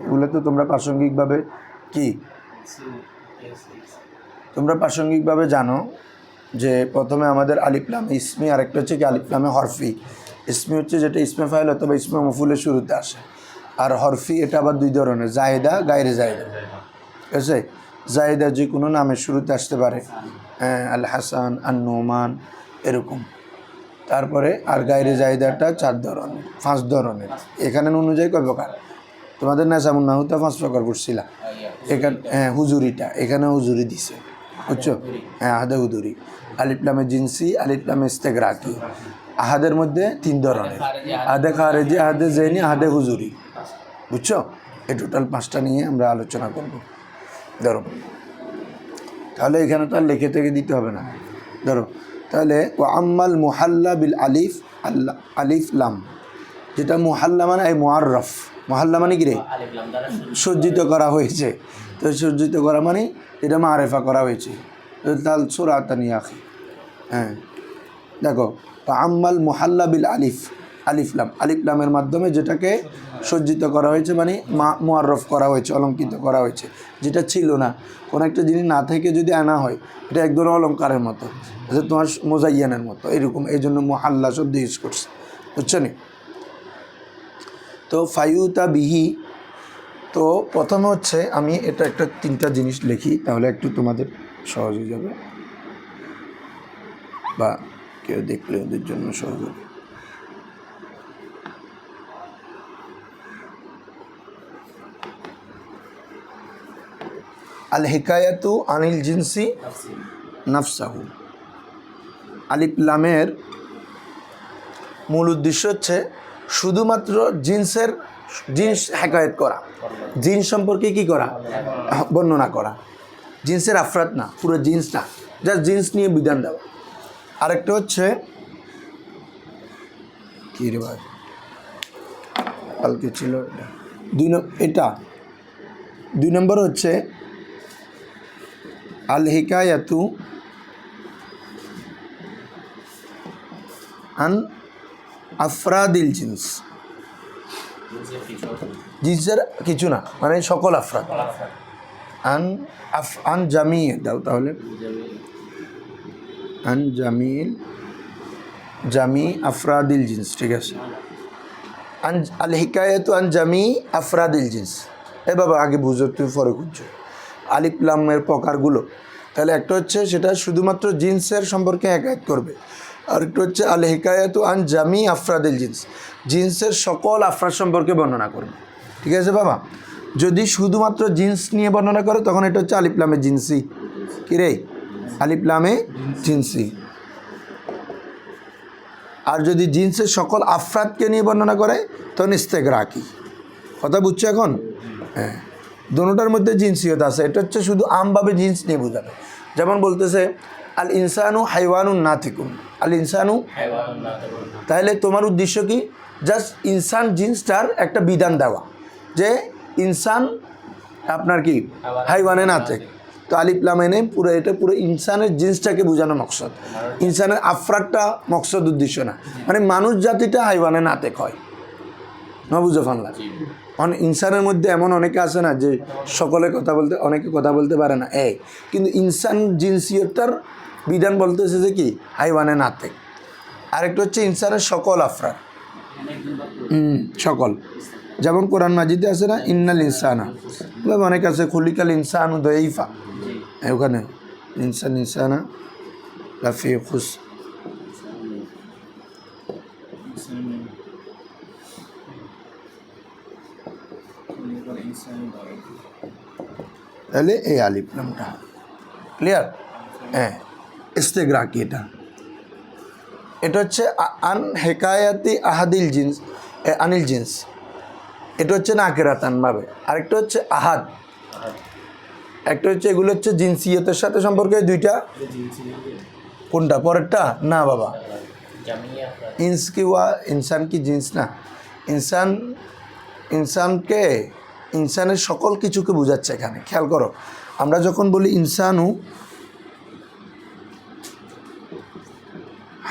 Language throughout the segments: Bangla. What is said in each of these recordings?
এগুলো তো তোমরা প্রাসঙ্গিকভাবে কি জানো যে প্রথমে আমাদের আলিফ লাম ইসমি, আরেকটা হচ্ছে কি আলিফ লামে হরফি। ইসমি হচ্ছে যেটা ইসমে ফাইল অথবা ইসমে মফুলের শুরুতে আসে, আর হরফি এটা আবার দুই ধরনের, জায়েদা, গায়রে জায়েদা। ঠিক আছে, জায়েদা যে কোনো নামের শুরুতে আসতে পারে, আল হাসান, আন নোমান এরকম। তারপরে আর গায়রে জায়েদাটা 4 ধরনের 5 ধরনের। এখানে অনুযায়ী কয় প্রকার? তোমাদের নাজামুন নাহুতা 5 প্রকার পড়ছিলা। এখানে হুজুরিটা, এখানে হুজুরি দিছে, বুঝছো? আহাদে হুজুরি, আলিফ লামে জিনসি, আলিফ লামে ইস্তেগরাকি। আহাদের মধ্যে 3 ধরনের, আহাদে খারেজি, আহাদে জেনি, আহাদে হুজুরি, বুঝছো? এই টোটাল 5টা নিয়ে আমরা আলোচনা করব। ধরো তাহলে এখানে তো আর লিখে থেকে দিতে হবে না। ধরো তাহলে ওয়া আম্মাল মুহাল্লা বিল আলিফ, আলিফ লাম, যেটা মুহাল্লা মানে এই মুআররাফ। মুহাল্লা মানে কি রে? সজ্জিত করা হয়েছে। তো সজ্জিত করা মানে এটা মারেফা করা হয়েছে। তাল সুরাতানি আখি। দেখো আম্মাল মুহাল্লা বিল আলিফ, আলিফ লাম, আলিফ লামের মাধ্যমে যেটাকে সজ্জিত করা হয়েছে মানে মুআররাফ করা হয়েছে, অলঙ্কৃত করা হয়েছে, যেটা ছিল না। কোনো একটা জিনিস না থেকে যদি আনা হয়, এটা এক ধরনের অলঙ্কারের মতো, তোমার মোজাইয়ানের মতো এরকম। এই জন্য মুহাল্লা শব্দ ইউজ করছে, বুঝছো নি? তো ফায়ুতা বিহি, তো প্রথমে হচ্ছে আমি এটা একটা 3টা জিনিস লিখি, তাহলে একটু তোমাদের সহজ হয়ে যাবে, বা কেউ দেখলে ওদের জন্য সহজ হবে। আল হিকায়াতু আনিল জিনসি নাফসাহু। আলিফ লামের মূল উদ্দেশ্য হচ্ছে শুধুমাত্র জিন্স হেকায়ত করা, জিন্স সম্পর্কে কি করা? বর্ণনা করা। জিন্সের আফরাত না, পুরো জিন্স না, জাস্ট জিন্স নিয়ে বিধান দেওয়া। আরেকটা হচ্ছে কি রে ভাই, কালকে ছিল এটা 2 নম্বর হচ্ছে আল হিকায়াতু আন আফরাদিল জিন্স, জিন্সের কিছু না মানে সকল আফরাদ। আন জামি দাও তাহলে, আন জামি আফরাদিল জিন্স, ঠিক আছে। আল হিকায়াতু আন জামি আফরাদিল জিন্স। এ বাবা আগে বুঝো, তুমি পরে খুঁজছো আলিফ লামের প্রকারগুলো। তাহলে একটা হচ্ছে সেটা শুধুমাত্র জিন্সের সম্পর্কে হেকায়ত করবে, আর একটা হচ্ছে আল হিকায়াতু আন জামি আফরাদিল জিন্স, জিন্সের সকল আফরাদ সম্পর্কে বর্ণনা করবে। ঠিক আছে বাবা? যদি শুধুমাত্র জিন্স নিয়ে বর্ণনা করে তখন এটা হচ্ছে আলিফ লামে জিন্সি। কি রে? আলিফ লামে জিন্সি। আর যদি জিন্সের সকল আফরাদকে নিয়ে বর্ণনা করে তখন ইস্তেগরাকি। কথা বুঝছো এখন? হ্যাঁ, দোনোটার মধ্যে জিন্সিয়ত আছে। এটা হচ্ছে শুধু আমভাবে জিন্স নিয়ে বোঝাবে। যেমন বলতেছে আল ইনসানু হাইওয়ানুন নাতিকুন, আল ইনসানু, তাহলে তোমার উদ্দেশ্য কি? জাস্ট ইনসান জিন্সটার একটা বিধান দেওয়া যে ইনসান আপনার কি হাইওয়ানে নাতিক। তো আলিফ লাম এনে পুরো এটা পুরো ইনসানের জিন্সটাকে বোঝানো মকসদ, ইনসানের আফরাদটা মকসদ, উদ্দেশ্য না। মানে মানুষ জাতিটা হাইওয়ানে নাতেক হয় না, বুঝো ফানলা? ইনসানের মধ্যে এমন অনেকে আছে না যে সকলে কথা বলতে, অনেকে কথা বলতে পারে না, কিন্তু ইনসান জিন্সিয়তটার বিধান বলতেছে যে কি হাইওয়ানে নাতেক। আরেকটা হচ্ছে ইনসানের সকল আফরাদ, সকল। যেমন কোরআন মাজিদে আছে না ইন্নাল ইনসানা, অনেক আছে খুলিকাল ইনসানু দাইফা, ওখানে ইনসানা লাফি খুস। তাহলে এই আলিফ লামটা ক্লিয়ার? ইস্তেগরাকি এটা হচ্ছে আন হেকায়াতি আহাদিল জিন্স, আনিল জিন্স, এটা হচ্ছে নাকেরাতান ভাবে। আরেকটা হচ্ছে আহাদ, একটা হচ্ছে এগুলো হচ্ছে জিন্সিয়তের সাথে সম্পর্কে দুইটা। কোনটা পরেরটা? না বাবা, ইনস কি ওয়া ইনসান কি জিন্স না, ইনসানকে, ইনসানের সকল কিছুকে বোঝাচ্ছে এখানে। খেয়াল করো, আমরা যখন বলি ইনসানু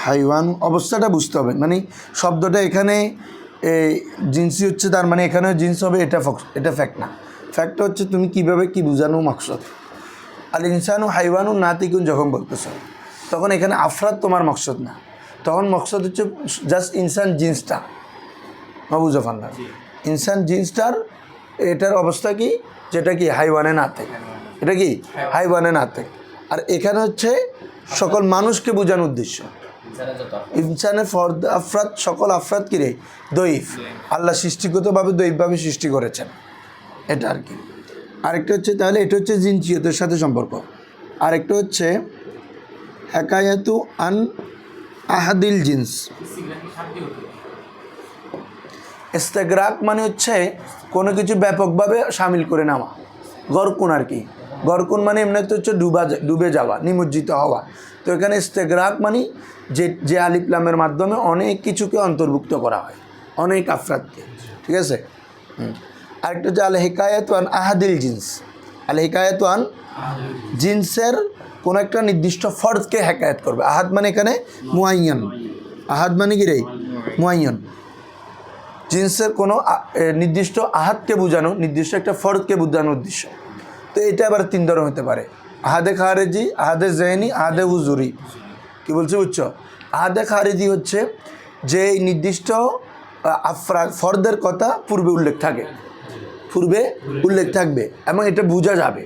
হাইওয়ান, অবস্থাটা বুঝতে হবে। মানে শব্দটা এখানে এই জিন্সি হচ্ছে তার মানে এখানেও জিন্স হবে, এটা ফ্যাক্ট না। ফ্যাক্টটা হচ্ছে তুমি কীভাবে কী বোঝানো মাকসদ। আল ইনসানু হাইওয়ানু নাতিকুন যখন বলতেছ তখন এখানে আফরাদ তোমার মকসদ না, তখন মকসদ হচ্ছে জাস্ট ইনসান জিন্সটা মাবুজাফান না, ইনসান জিন্সটার এটার অবস্থা কি, যেটা কি হাইওয়ানে না থাকে, এটা কি হাইওয়ানে না থাকে। আর এখানে হচ্ছে সকল মানুষকে বোঝানোর উদ্দেশ্য। ইনসানের ফর্দ আফরাদ, সকল আফরাদ কিরে দইফ, আল্লাহ সৃষ্টিগতভাবে দইফভাবে সৃষ্টি করেছেন, এটা আর কি। আরেকটা হচ্ছে তাহলে এটা হচ্ছে জিনসিয়তের সাথে সম্পর্ক। আরেকটা হচ্ছে হেকায়াতু আন আহাদিল জিন্স। ইস্তেগরাক মানে হচ্ছে কোনো কিছু ব্যাপকভাবে শামিল করে নেওয়া। গরকুন আর কি, গরকুন মানে এমনিতে হচ্ছে ডুবে যাওয়া, নিমজ্জিত হওয়া। তো এখানে ইস্তেগরাক মানে যে আলিফ লামের মাধ্যমে অনেক কিছুকে অন্তর্ভুক্ত করা হয়, অনেক আফরাদকে, ঠিক আছে। আরেকটা হচ্ছে আল হিকায়াতু আন আহাদিল জিন্স। আল হিকায়াতু আন জিন্সের কোনো একটা নির্দিষ্ট ফর্দকে হেকায়াত করবে। আহাদ মানে এখানে মুআয়্যান, আহাদ মানে কি রে মুআয়্যান, জিন্সের কোনো নির্দিষ্ট আহাদকে বোঝানো, নির্দিষ্ট একটা ফর্দকে বোঝানোর উদ্দেশ্য। তো এটা আবার 3 ধরনের হতে পারে, আহাদে খারেজি, আহাদে জেহনি, আহাদে হুজুরি। কি বলছি বুঝছো? আহাদে খারেজি হচ্ছে যে নির্দিষ্ট ফর্দের কথা পূর্বে উল্লেখ থাকবে এবং এটা বোঝা যাবে,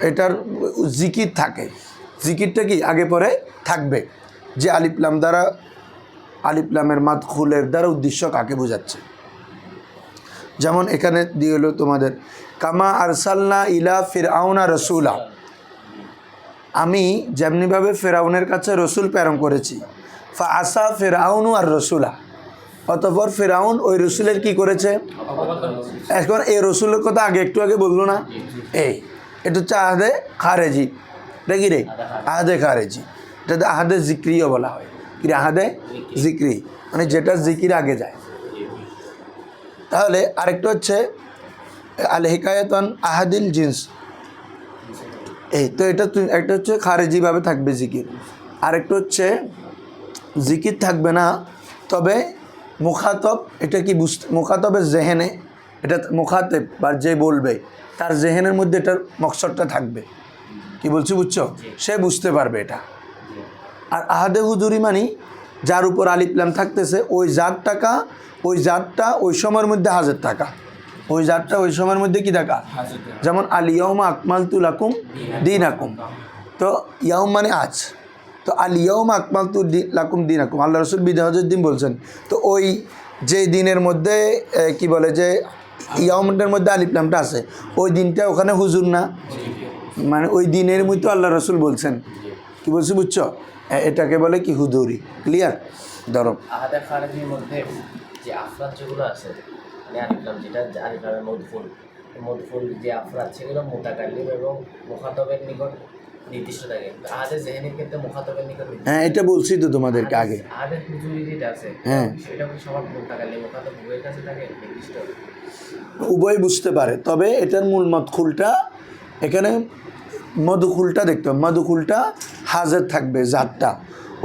এটার জিকির থাকে, জিকিরটা কি আগে পরে থাকবে, যে আলিফলাম দ্বারা, আলিফলামের মাদখুলের দ্বারা উদ্দেশ্য কাকে বোঝাচ্ছে। যেমন এখানে দিয়ে হলো তোমাদের কামা আরসালনা ইলা ফিরআউনা রসুলা, আমি যেমনিভাবে ফেরাউনের কাছে রসুল প্রেরণ করেছি। ফা আসা ফেরাউনু আর রসুলা, অতঃপর ফেরাউন ওই রসুলের কি করেছে। এখন এই রসুলের কথা একটু আগে বললো না, এটা হচ্ছে আহাদে খারেজি। এটা কি রে আহাদে খারেজি, এটাতে আহাদে জিক্রিও বলা হয়। কি আহাদে জিক্রি মানে যেটা জিকির আগে যায়। তাহলে আরেকটা হচ্ছে আল হিকায়াতুন আহাদিল জিন্স। তো এটা একটা হচ্ছে খারেজিভাবে থাকবে জিকির, আরেকটা হচ্ছে জিকির থাকবে না, তবে মুখাতব, এটা কি মুখাতবের জেহেনে, এটা মুখাতেব বা যে বলবে তার জেহেনের মধ্যে এটার মকসদটা থাকবে। কি বলছি বুঝছো? সে বুঝতে পারবে এটা। আর আহাদে হুজুরি মানি যার উপর আলিফলাম থাকতেছে ওই জাতটা ওই সময়ের মধ্যে হাজির থাকা, ওই জাতটা ওই সময়ের মধ্যে কি থাকা। যেমন আল ইয়াউমা আকমালতু লাকুম দীনাকুম, তো ইয়াউম মানে আজ, তো আল ইয়াউমা আকমালতু লাকুম দীনাকুম আল্লাহ রসুল বিদায় হজের দিন বলছেন। তো ওই যে দিনের মধ্যে কি বলে যে ইয়াউমের মধ্যে আলিফলামটা আছে, ওই দিনটা ওখানে হুজুর না, মানে ওই দিনের মধ্যে আল্লাহ রসুল বলছেন। কি বলছি বুঝছো? এটাকে বলে কি হুজুরি। ক্লিয়ার? ধরো আহাদে খারেজির মধ্যে যে আফরাদ যেগুলো আছে, মানে আলিফলাম যেটা আলিফলামের মদফুল যে আফরাদ সেগুলো মুতাকাল্লিম এবং মুখাতবের নিকট নির্দিষ্ট থাকে। আহাদে জেহেনির ক্ষেত্রে মুখাতবের নিকট, হ্যাঁ এটা বলছি তো তোমাদেরকে আগে। আহাদে হুজুরি যেটা আছে, হ্যাঁ সেটা সবার মুতাকাল্লিম মুখাতব উভয়ের কাছে থাকে নির্দিষ্ট, উভয় বুঝতে পারে। তবে এটার মূল মদখুলটা এখানে মধুকুলটা দেখতে হবে, মধুকুলটা হাজের থাকবে, জাতটা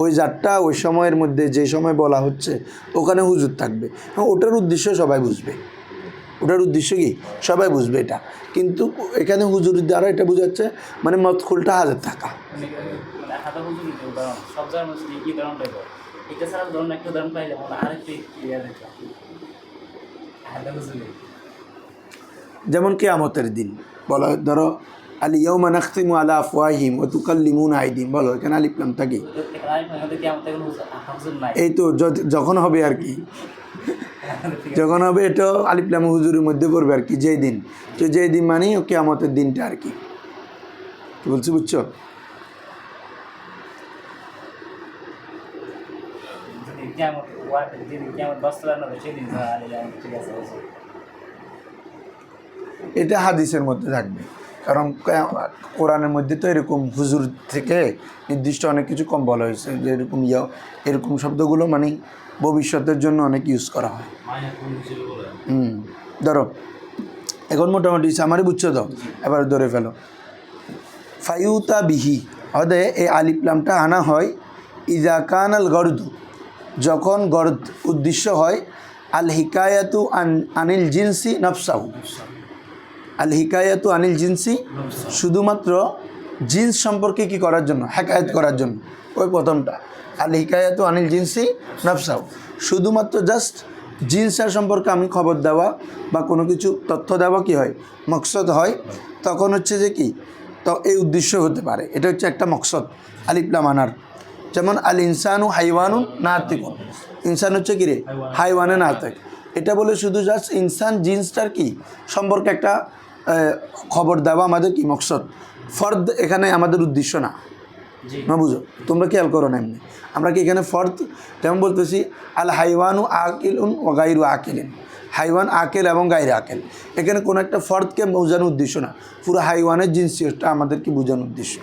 ওই জাতটা ওই সময়ের মধ্যে যে সময় বলা হচ্ছে ওখানে হুজুর থাকবে। ওটার উদ্দেশ্য সবাই বুঝবে, ওটার উদ্দেশ্য কি সবাই বুঝবে এটা, কিন্তু এখানে হুজুরের দ্বারা এটা বোঝাচ্ছে মানে মদখুলটা হাজের থাকা। যেমন কিয়ামতের দিন বলা হয়, ধরো আল ইয়াউমা নাখতিমু আলা আফওয়াহিহিম ওয়া তুকাল্লিমুনা আইদিহিম, বলো এখানে আলিফ লাম থাকে। এই তো যখন হবে আর কি, যখন হবে এটা আলিফ লাম হুজুরের মধ্যে পড়বে আর কি, যেই দিন, তো যেই দিন মানে কিয়ামতের দিনটা আর কি। বলছি বুঝছো? এটা হাদিসের মধ্যে থাকবে, কারণ কোরআনের মধ্যে তো এরকম হুজুর থেকে নির্দিষ্ট অনেক কিছু কম বলা হয়েছে, যে এরকম এরকম শব্দগুলো মানে ভবিষ্যতের জন্য অনেক ইউজ করা হয়। ধরো এখন মোটামুটি সামারি বুঝছো তো, এবার ধরে ফেলো। ফায়ুতা বিহি হদে এই আলিফলামটা আনা হয় ইজা কানাল গর্দ, যখন গর্দ উদ্দেশ্য হয়, আল হিকায়াতু আনিল জিনসি নফসাহু, আল হিকায়াতু আনিল জিনসি শুধুমাত্র জিন্স সম্পর্কে কি করার জন্য, হেকায়াত করার জন্য, ওই প্রথমটা আল হিকায়াতু আনিল জিনসি নফসাহু, শুধুমাত্র জাস্ট জিন্সের সম্পর্কে আমি খবর দেওয়া বা কোনো কিছু তথ্য দেওয়া কি হয়, মকসদ হয়, তখন হচ্ছে যে কি, তো এই উদ্দেশ্য হতে পারে, এটা হচ্ছে একটা মকসদ আলিফ লাম আনার। যেমন আল ইনসানু হাইওয়ানুন নাতিকুন, ইনসান হচ্ছে কি রে, হাইওয়ানে নাতিক, এটা বলে শুধু জাস্ট ইনসান জিন্সটার কি সম্পর্কে একটা খবর দেওয়া আমাদের কি মকসদ, ফর্দ এখানে আমাদের উদ্দেশ্য না। না বুঝো, তোমরা খেয়াল করো না, এমনি আমরা কি এখানে ফর্দ, যেমন বলতেছি আল হাইওয়ানু আকিলুন ও গাইরু আকিলিন, হাইওয়ান আকেল এবং গাইরে আকেল, এখানে কোনো একটা ফর্দকে বোঝানোর উদ্দেশ্য না, পুরো হাইওয়ানের জিন্সটা আমাদেরকে বোঝানোর উদ্দেশ্য।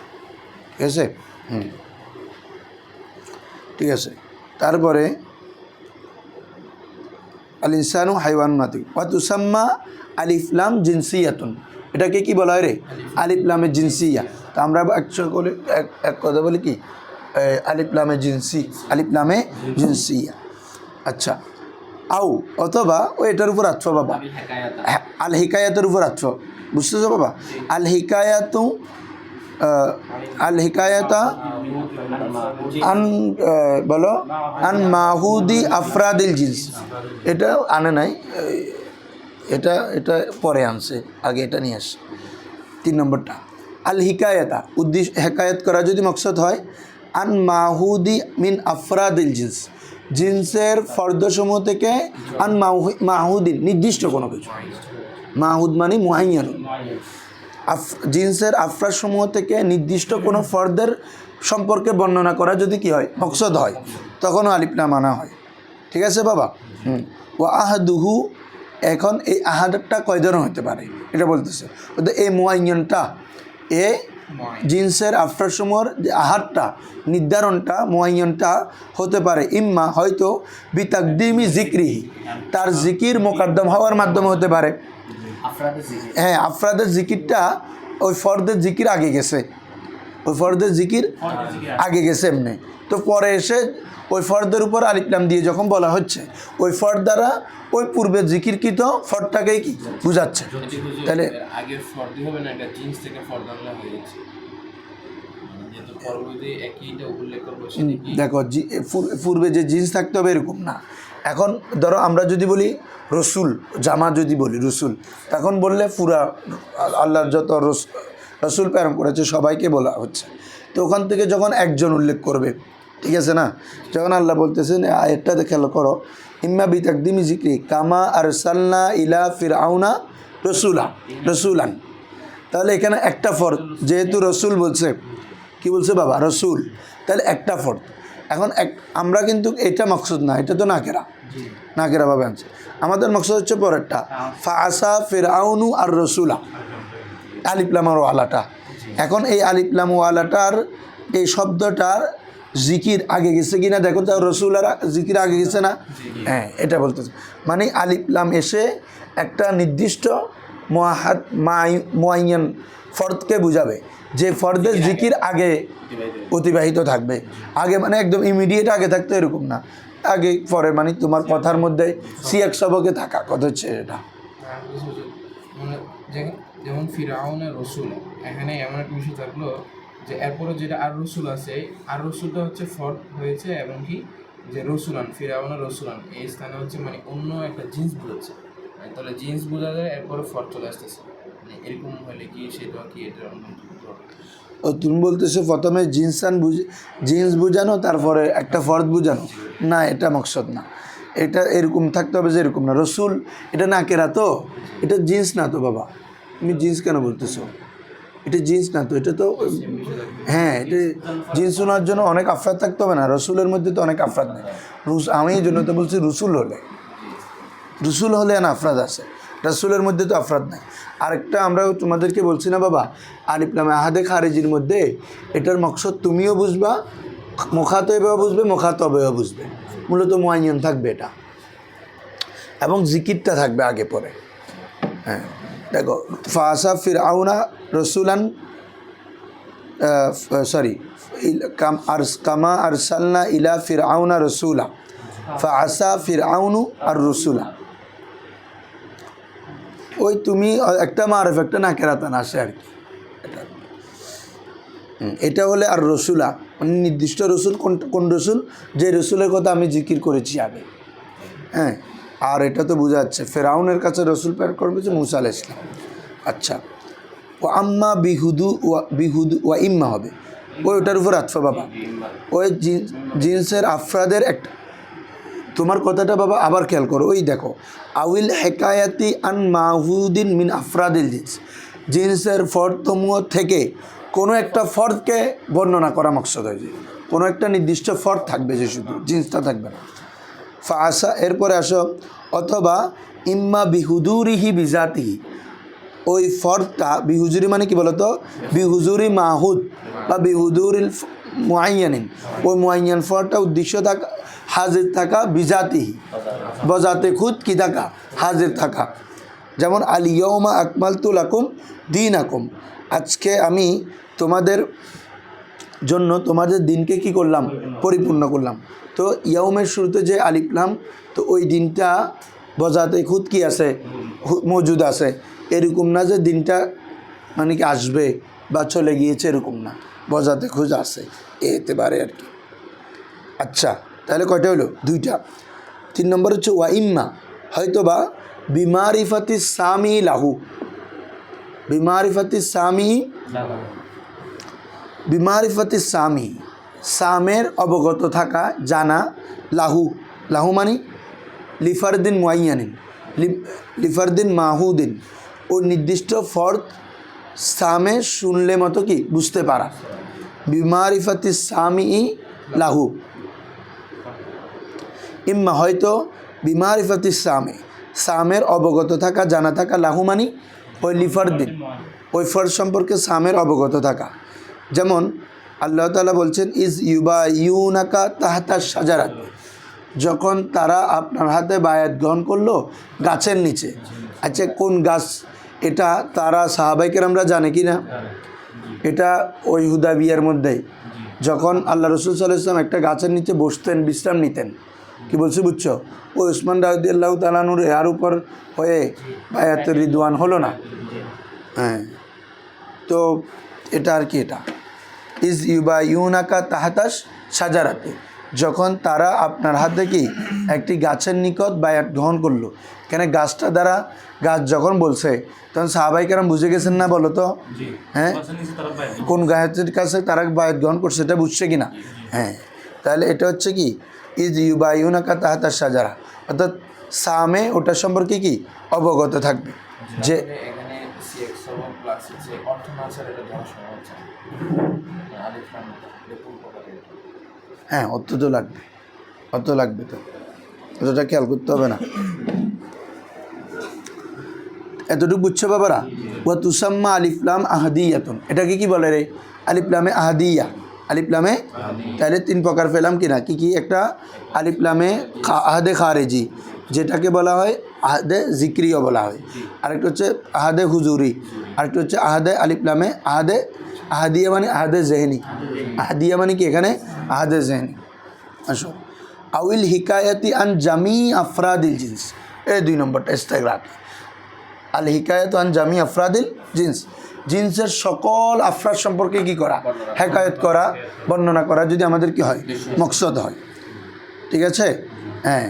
ঠিক আছে, ঠিক আছে। তারপরে আল ইনসানু হাইওয়ানুন নাতিক ওয়া তুসাম্মা আলিফ লাম জিনসিয়াতুন, এটাকে কি বলা হয় রে, আলিফ লামের জিনসিয়া। তো আমরা এক কথা বলি কি, আলিফ লামে জিনসি, আলিফ লামে জিনসিয়া। আচ্ছা, আও অথবা ও এটার উপর আত্ম বাবা, আল হিকায়াতের উপর আত্ম, বুঝতেছো বাবা, আল হিকায়াতু আল হিকায়াতা আন বলো আন মাহুদি আফরাদিল জিন্স, এটা আনে নাই, এটা এটা পরে আনছে, আগে এটা নিয়ে আসে। 3 নম্বরটা আল হিকায়াতা, উদ্দেশ্য হেকায়াত করা যদি মকসদ হয়, আন মাহুদি মিন আফরাদিল জিন্স, জিন্সের ফর্দসমূহ থেকে, আন মাহুদিন নির্দিষ্ট কোনো কিছু, মাহুদ মানে মুআইয়ান, জিন্সের আফরাসমূহ থেকে নির্দিষ্ট কোনো ফর্দের সম্পর্কে বর্ণনা করা যদি কি হয়, মকসদ হয়, তখনও আলিফ লাম আনা হয়। ঠিক আছে বাবা। ওয়া আহাদুহু, এখন এই আহাদটা কয় ধরনের হতে পারে এটা বলতেছে, এই মুআইয়ানটা, এ জিন্সের আফরাসমূহের যে আহারটা, নির্ধারণটা, মুআইয়ানটা হতে পারে ইম্মা হয়তো বিতাকদিমি জিক্রিহি, তার জিকির মোকাদ্দম হওয়ার মাধ্যমে হতে পারে। হ্যাঁ, আফরাদের জিকিরটা ওই ফর্দের জিকির আগে গেছে, ওই ফর্দের জিকির আগে গেছে এমনি, তো পরে এসে ওই ফর্দের উপর আলিফ লাম দিয়ে যখন বলা হচ্ছে, ওই ফর্দ দ্বারা ওই পূর্বের জিকিরকৃত ফর্দটাকেই কি বুঝাচ্ছে। তাহলে আগের ফর্দ হবে না, এটা জিন্স থেকে ফর্দ আনলে হয়ে যাচ্ছে, যেহেতু পরবর্তী একইটা উল্লেখ করবো। দেখো, পূর্বে যে জিন্স থাকতে হবে এরকম না। এখন ধরো আমরা যদি বলি রসুল, জামা যদি বলি রসুল, তখন বললে পুরা আল্লাহর যত রসুল প্রেরণ করেছে সবাইকে বলা হচ্ছে। তো ওখান থেকে যখন একজন উল্লেখ করবে, ঠিক আছে না, যখন আল্লাহ বলতেছেন আয়াতটাতে খেয়াল করো, ইম্মা বিতাকদিমি জিক্রি কামা আরসালনা ইলা ফিরআউনা রসুলান, তাহলে এখানে একটা ফর্দ, যেহেতু রসুল বলছে, কি বলছে বাবা, রসুল, তাহলে একটা ফর্দ। এখন আমরা কিন্তু এটা মকসদ না, এটা তো নাকেরা ভাবে আনছে, আমাদের মকসদ হচ্ছে পরেরটা, ফাআসা ফিরআউনু আর রসুলা, আলিফ লাম ওয়ালাটা। এখন এই আলিফ লাম ওয়ালাটার এই শব্দটার জিকির আগে গেছে কিনা দেখো, তো রসুল আর জিকির আগে গেছে না, হ্যাঁ, এটা বলতেছে, মানে আলিফ লাম এসে একটা নির্দিষ্ট মুআইয়ান ফর্দকে বুঝাবে, যে ফর্দের জিকির আগে অতিবাহিত থাকবে, আগে মানে একদম ইমিডিয়েট আগে থাকতে এরকম না, আগে পরে মানে তোমার কথার মধ্যে সিয়াক সবকে থাকা কথা হচ্ছে এটা। মানে যেমন ফিরআউনের রসুল, এখানে এমন একটা বিষয় থাকলো যে এরপরে যেটা আর রসুল আছে, আর রসুলটা হচ্ছে ফর্দ হয়েছে, এবং কি যে রসুলান, ফিরআউনের রসুলান এই স্থানে হচ্ছে মানে অন্য একটা জিন্স বোঝাচ্ছে, তাহলে জিন্স বোঝা যায়, এরপরে ফর্দ চলে আসতেছে, মানে এরকম হলে কি সেটা কি এটা ও তুমি বলতেছো প্রথমে জিন্স বুঝানো, তারপরে একটা ফর্দ বুঝানো, না এটা মকসদ না, এটা এরকম থাকতে হবে যে এরকম না। রসুল এটা নাকেরা, তো এটা জিন্স না তো বাবা, তুমি জিন্স কেন বলতেছো, এটা জিন্স না তো, এটা তো হ্যাঁ, এটা জিন্স শোনার জন্য অনেক আফরাদ থাকতে হবে না, রসুলের মধ্যে তো অনেক আফরাদ নেই, আমি এই জন্য তো বলছি রসুল হলে না আফরাদ আছে, রসুলের মধ্যে তো আফরাদ নাই। আরেকটা আমরা তোমাদেরকে বলছি না বাবা, আলিফ লাম আহাদে খারিজির মধ্যে এটার মকসদ তুমিও বুঝবা, মুখাতবেও বুঝবে, মূলত মুআইয়ান থাকবে এটা, এবং জিকিরটা থাকবে আগে পরে। হ্যাঁ, দেখো, ফাআসা ফিরআউনা রসুলান, কামা আরসালনা ইলা ফিরআউনা রসুলা, ফাআসা ফিরআউনু আর রসুলা, ওই তুমি একটা মারফ একটা নাকেরাতান আসে আর কি। এটা হলে আর রসুলা মানে নির্দিষ্ট রসুল, কোন রসুল? যে রসুলের কথা আমি জিকির করেছি আগে। হ্যাঁ, আর এটা তো বোঝা যাচ্ছে ফেরাউনের কাছে রসুল প্রেরণ করবে যে মুসা আলাইহিস সালাম। আচ্ছা, ও আম্মা বিহুদু ওয়া ইম্মা হবে, ওটার উপর আতফা বাবা, ওই জিন্সের আফরাদের একটা, তোমার কথাটা বাবা আবার খেয়াল করো, ওই দেখো আউইল হেকায়াতি আন মাহুদিন মিন আফরাদিল জিন্স, জিন্সের ফর্দসমূহ থেকে কোনো একটা ফর্দকে বর্ণনা করা মকসদ হয়েছে, কোনো একটা নির্দিষ্ট ফর্দ থাকবে যে শুধু জিন্সটা থাকবে না। ফাআসা এরপরে আসো, অথবা ইম্মা বিহুদুরিহি বিজাতিহি, ওই ফর্দটা বিহুজুরি মানে কি বলতো, বিহুজুরি মাহুদ বা বিহুদুরিল মুআইয়ানিন, ওই মুআইয়ান ফর্দটা উদ্দেশ্য থাকা হাজির থাকা, বিজাতিহি বজাতে খুদ কি থাকা, হাজির থাকা। যেমন আল ইয়াউমা আকমালতু লাকুম দীনাকুম, আজকে আমি তোমাদের জন্য তোমাদের দিনকে কি করলাম, পরিপূর্ণ করলাম। তো ইয়াউমের শুরুতে যে আলিফ লাম, তো ওই দিনটা বজাতে খুদ কি আছে, মজুদ আছে, এরকম না যে দিনটা মানে কি আসবে বা চলে গিয়েছে, এরকম না, বজাতে খুঁজ আছে এতে পারে আর কি। আচ্ছা, তাহলে কয়টা হলো? দুইটা। 3 নম্বর হচ্ছে ওয়া ইম্মা, হয়তো বা বিমারিফাতি সামি লাহু, বিমারিফাতি সামি, বিমারিফাতি সামি, সামের অবগত থাকা, জানা, লাহু, লাহু মানে লিফারদিন মুআইয়ানিন, লিফারদিন মাহুদিন, ও নির্দিষ্ট ফর্দ সামে শুনলে মতো কি বুঝতে পারা, বিমারিফাতি সামি লাহু। ইম্মা হয়তো বিমারিফাতি সামে, সামের অবগত থাকা, জানা থাকা, লাহু মানি ওই লিফারদিন, ওই ফর্দ সম্পর্কে সামের অবগত থাকা। যেমন আল্লাহ তাআলা বলছেন ইজ ইউবাইউনাকা তাহতা শাজারাত, যখন তারা আপনার হাতে বায়াত গ্রহণ করলো গাছের নিচে। আচ্ছা, কোন গাছ এটা? তারা সাহাবায়ে কেরামরা জানে কি না? এটা ওই হুদাবিয়ার মধ্যে যখন আল্লাহ রসুল সাল্লাল্লাহু আলাইহি ওয়াসাল্লাম একটা গাছের নিচে বসতেন, বিশ্রাম নিতেন, কি বলছি বুঝছো? ওই উসমান রাদিয়াল্লাহু তাআলা আনহুর এর উপর হয়ে বায়াতুর রিদওয়ান হলো না? হ্যাঁ, তো এটা আর কি, এটা ইজ ইউবাইউনাকা তাহতা শাজারাতে, যখন তারা আপনার হাতে কি একটি গাছের নিকট বায়াত গ্রহণ করলো। কেন গাছটা দ্বারা, গাছ যখন বলছে তখন সাহাবায়ে কেরাম বুঝে গেছেন না, বলো তো? হ্যাঁ, কোন গাছের কাছে তারা বায়াত গ্রহণ করছে এটা বুঝছে কিনা? হ্যাঁ, তাহলে এটা হচ্ছে কি ইজ ইউবাইউনাকা তাহতা শাজারা, অর্থাৎ সামে ওটা সম্পর্কে কি অবগত থাকবে যে এখানে সিএক্স প্লাস হচ্ছে অর্থ না ছাড়া এটা ধরা সম্ভব হচ্ছে না। আলিফ লাম দেখুন প্রকারের, হ্যাঁ, অত তো লাগবে, অত লাগবে, তো অতটা খেয়াল করতে হবে না। এতটুকু বুঝছো বাবারা? ওয়া তুসাম্মা আলিফ লাম আহাদিয়াতুন, এটাকে কি বলে রে? আলিফ লামে আহাদিয়া, আলিফ লামে, তাহলে 3 প্রকার পেলাম কিনা, কি কি? একটা আলিফ লামে আহাদে খারেজি, যেটাকে বলা হয় আহাদে জিক্রিও বলা হয়, আরেকটা হচ্ছে আহাদে হুজুরি, আরেকটা হচ্ছে আহাদে আলিফ লামে আহাদে, আহাদিয়া মানে আহাদে জেহনি, আহাদিয়া মানে কি এখানে আহাদে জেহনি। আসো, আউইল হিকায়াতি আন জামি আফরাদিল জিন্স, এই 2 নম্বরটা ইস্তেগরাক। আল হিকায়াত আন জামি আফরাদিল জিন্স, জিন্সের সকল আফরাদ সম্পর্কে কি করা, হেকায়ত করা, বর্ণনা করা, যদি আমাদের কি হয় মকসদ হয়। ঠিক আছে? হ্যাঁ,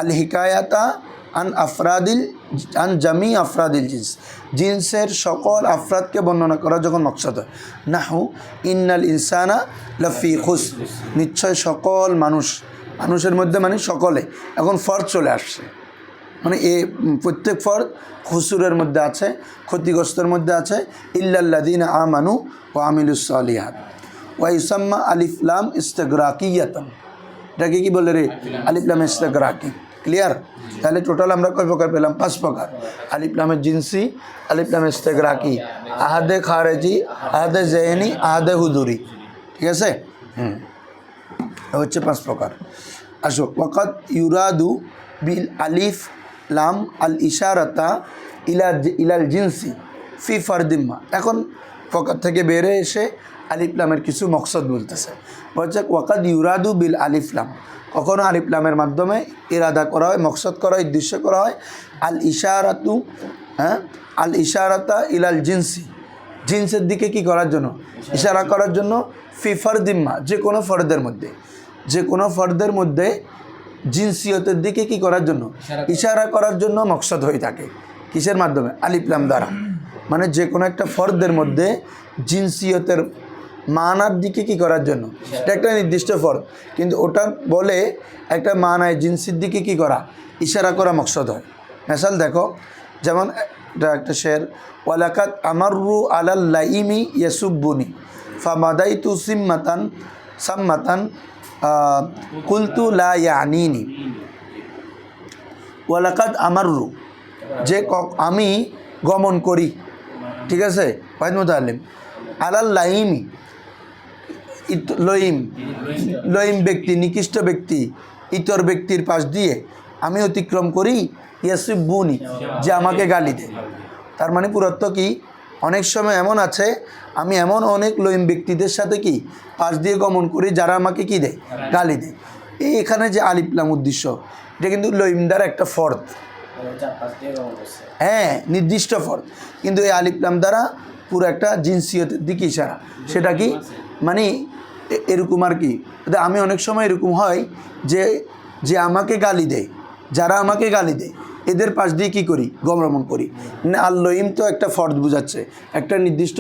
আল হিকায়াতা আন আফরাদিল আন জামি আফরাদিল জিন্স, জিন্সের সকল আফরাদকে বর্ণনা করা যখন মকসদ হয়। নাহু ইন্নাল ইনসানা লাফি খুস, নিশ্চয় সকল মানুষ, মানুষের মধ্যে মানে সকলে, এখন ফর্দ চলে আসছে, মানে এ প্রত্যেক ফর্দ খুসুরের মধ্যে আছে, ক্ষতিগ্রস্তের মধ্যে আছে। ইল্লাল্লাযীনা আমানু ওয়া আমিলুস সালিহাত ওয়া ইউসাম্মা আলিফ লাম ইস্তিগরাকিয়াতান, এটাকে কি বলে রে? আলিফ লাম ইস্তিগরাকি। ক্লিয়ার? তাহলে টোটাল আমরা কয় প্রকার পেলাম? 5 প্রকার। আলিফ লামের জিনসি, আলিফ লাম ইস্তিগরাকি, আহাদে খারেজি, আহাদে জেহনি, আহাদে হুজুরি। ঠিক আছে? হচ্ছে 5 প্রকার। আসো, ওয়াকাত ইউরাদু বিল আলিফ লাম আল ইশারাতা ইলাল জিনসি ফি ফারদিম্মা। এখন ফকাত থেকে বেরে এসে আলিফলামের কিছু মকসদ বলতেছে। বলছে ওয়াকাদ ইউরাদু বিল আলিফলাম, কখনো আলিফলামের মাধ্যমে ইরাদা করা হয়, মকসদ করা হয়, উদ্দেশ্য করা হয় আল ইশারাতু, আল ইশারাতা ইলাল জিনসি, জিন্সের দিকে কি করার জন্য, ইশারা করার জন্য, ফি ফরদিম্মা, যে কোনো ফর্দের মধ্যে, যে কোনো ফর্দের মধ্যে জিনসিয়তের দিকে কি করার জন্য, ইশারা করার জন্য মকসদ হয়ে থাকে। কিসের মাধ্যমে? আলিফলাম দ্বারা। মানে যে কোনো একটা ফর্দের মধ্যে জিনসিয়তের মানার দিকে কি করার জন্য, এটা একটা নির্দিষ্ট ফর্দ, কিন্তু ওটা বলে একটা মানায় জিনসির দিকে কি করা, ইশারা করা মকসদ হয়। মিসাল দেখো, যেমন এটা একটা শের, ওয়ালাকাত আমাররু আলাল লাইমি ইয়াসুব্বুনি ফামাদাইতু সিম্মাতান সাম্মাতান কুলতু লা ইয়ানিনি। ওয়ালাকাত আমাররু, যে আমি গমন করি, ঠিক আছে, ওয়াহিদ মুতাআল্লিম, আলাল লাইমি, লইম, লইম ব্যক্তি, নিকৃষ্ট ব্যক্তি, ইতর ব্যক্তির পাশ দিয়ে আমি অতিক্রম করি, ইয়াসুব্বুনি, যে আমাকে গালি দেয়। তার মানে পুরত্ব কি, অনেক সময় এমন আছে আমি এমন অনেক লইম ব্যক্তিদের সাথে কি পাশ দিয়ে গমন করি যারা আমাকে কি দেয়, গালি দেয়। এই এখানে যে আলিফলাম উদ্দেশ্য, এটা কিন্তু লইমদার একটা ফর্দ, হ্যাঁ নির্দিষ্ট ফর্দ, কিন্তু এই আলিফলাম দ্বারা পুরো একটা জিনসিয়তের দিকে ইশারা। সেটা কি মানে এরকম আর কি, আমি অনেক সময় এরকম হয় যে যে আমাকে গালি দেয়, যারা আমাকে গালি দেয় এদের পাশ দিয়ে কী করি, গমন করি। আল্লহিম তো একটা ফর্দ বোঝাচ্ছে, একটা নির্দিষ্ট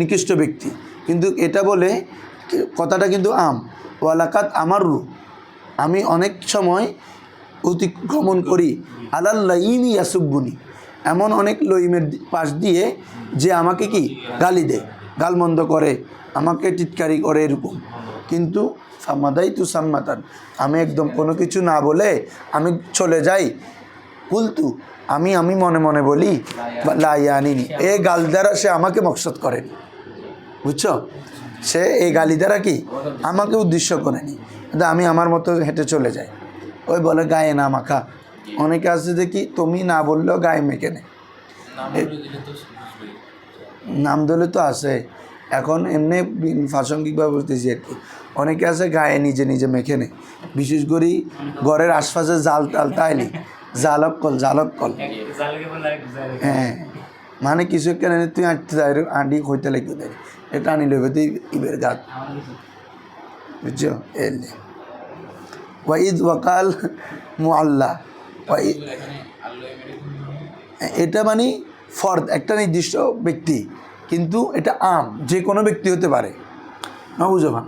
নিকৃষ্ট ব্যক্তি, কিন্তু এটা বলে কথাটা কিন্তু আম, ওয়ালাকাত আমাররু, আমি অনেক সময় অতিক্রমণ করি, আলাল্লাইমি ইয়াসুব্বুনি, এমন অনেক লইমের পাশ দিয়ে যে আমাকে কি গালি দেয়, গালমন্দ করে, আমাকে টিটকারি করে এরকম। কিন্তু সাম্মাদাইতু সাম্মাতান, আমি একদম কোনো কিছু না বলে আমি চলে যাই, কুলতু, আমি মনে মনে বলি, লা ইয়ানিনি, এ গাল দ্বারা সে আমাকে মকসদ করেনি, বুঝছো, সে এই গালি দ্বারা কি আমাকে উদ্দেশ্য করেনি, কিন্তু আমি আমার মতো হেঁটে চলে যাই। ওই বলে গায়ে না মাখা, অনেকে আছে দেখি তুমি না বললেও গায়ে মেখে নেয়, নাম দিলে তো আছে, এখন এমনি প্রাসঙ্গিকভাবে বলতেছি আর কি, অনেকে আছে গায়ে নিজে নিজে মেখে নেয়, বিশেষ করে ঘরের আশপাশে জাল টাল তাইলি জালক কল, হ্যাঁ, মানে কিছু কেন তুই আঁটি হইতে লাগবে দেয়, এটা আনি লইবে তুই ইবের গাত, বুঝছো। এলে ওয়াইদ ওয়াকাল মুআল্লা, এটা মানে ফর্দ, একটা নির্দিষ্ট ব্যক্তি, কিন্তু এটা আম, যে কোনো ব্যক্তি হতে পারে, না বুঝো না,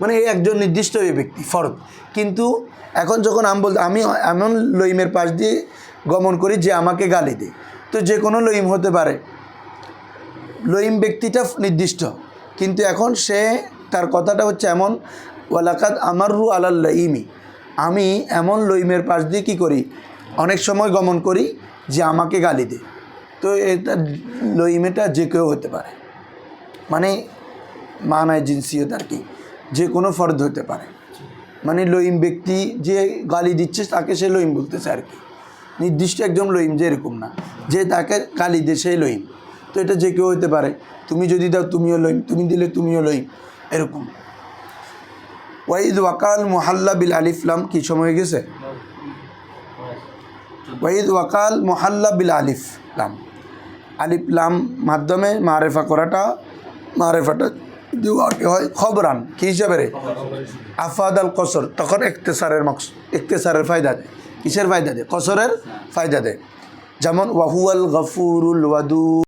মানে এই একজন নির্দিষ্ট এই ব্যক্তি ফর্দ, কিন্তু এখন যখন আম বলতে আমি এমন লইমের পাশ দিয়ে গমন করি যে আমাকে গালি দেয়, তো যে কোনো লইম হতে পারে, লইম ব্যক্তিটা নির্দিষ্ট, কিন্তু এখন সে তার কথাটা হচ্ছে এমন, ওয়ালাকাত আমাররু আলাল লাইমি, আমি এমন লইমের পাশ দিয়ে কী করি, অনেক সময় গমন করি যে আমাকে গালি দেয়, তো এটা লইমেটা যে কেউ হতে পারে, মানে মানায় জিনসিয়ত আর কি, যে কোনো ফর্দ হতে পারে, মানে লইম ব্যক্তি যে গালি দিচ্ছে তাকে সে লইম বলতেছে আর কি, নির্দিষ্ট একজন লইম যে এরকম না যে তাকে গালি দিয়ে সেই লইম, তো এটা যে কেউ হতে পারে, তুমি যদি দাও তুমিও লইম, তুমি দিলে তুমিও লইম, এরকম। ওয়াইদ ওয়াকাল মুহাল্লা বিল আলিফলাম, কি সময় গেছে, ওয়াইদ ওয়াকাল মুহাল্লা বিল আলিফলাম, আলিফলাম মাধ্যমে মারেফা করাটা, মারেফাটা দেওয়াকে হয় খবরান, কী হিসাবে রে, আফাদ আল কসর, তখন ইখতিসারের ফায়দা দেয়, কিসের ফায়দা দেয়, কসরের ফায়দা দেয়। যেমন ওয়াহুয়াল গফুরুল ওয়াদুদ।